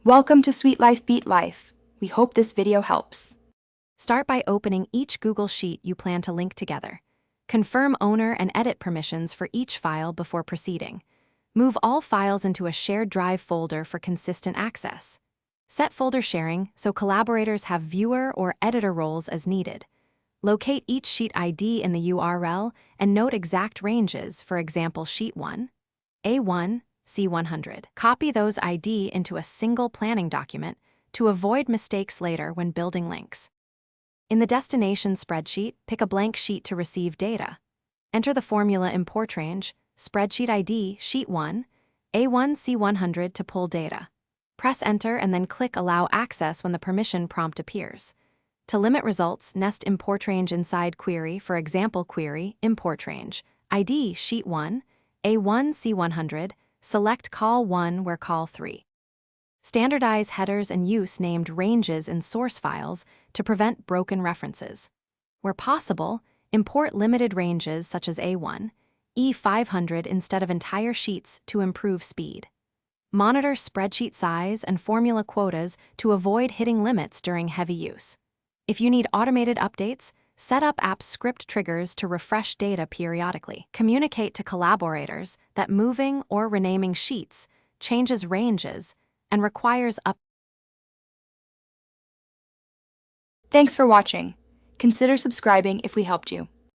Welcome to Sweet Life Beat Life. We hope this video helps. Start by opening each Google Sheet you plan to link together. Confirm owner and edit permissions for each file before proceeding. Move all files into a shared drive folder for consistent access. Set folder sharing so collaborators have viewer or editor roles as needed. Locate each sheet ID in the URL and note exact ranges, for example, Sheet 1, A1, C100. Copy those ID into a single planning document to avoid mistakes later when building links. In the destination spreadsheet, pick a blank sheet to receive data. Enter the formula import range, spreadsheet ID, Sheet 1, A1, C100 to pull data. Press Enter and then click Allow Access when the permission prompt appears. To limit results, nest import range inside query, for example query, import range, ID, Sheet 1, A1, C100, select call 1 where call 3. Standardize headers and use named ranges in source files to prevent broken references. Where possible, import limited ranges such as A1, E500 instead of entire sheets to improve speed. Monitor spreadsheet size and formula quotas to avoid hitting limits during heavy use. If you need automated updates, set up app script triggers to refresh data periodically. Communicate to collaborators that moving or renaming sheets changes ranges and requires Thanks for watching. Consider subscribing if we helped you.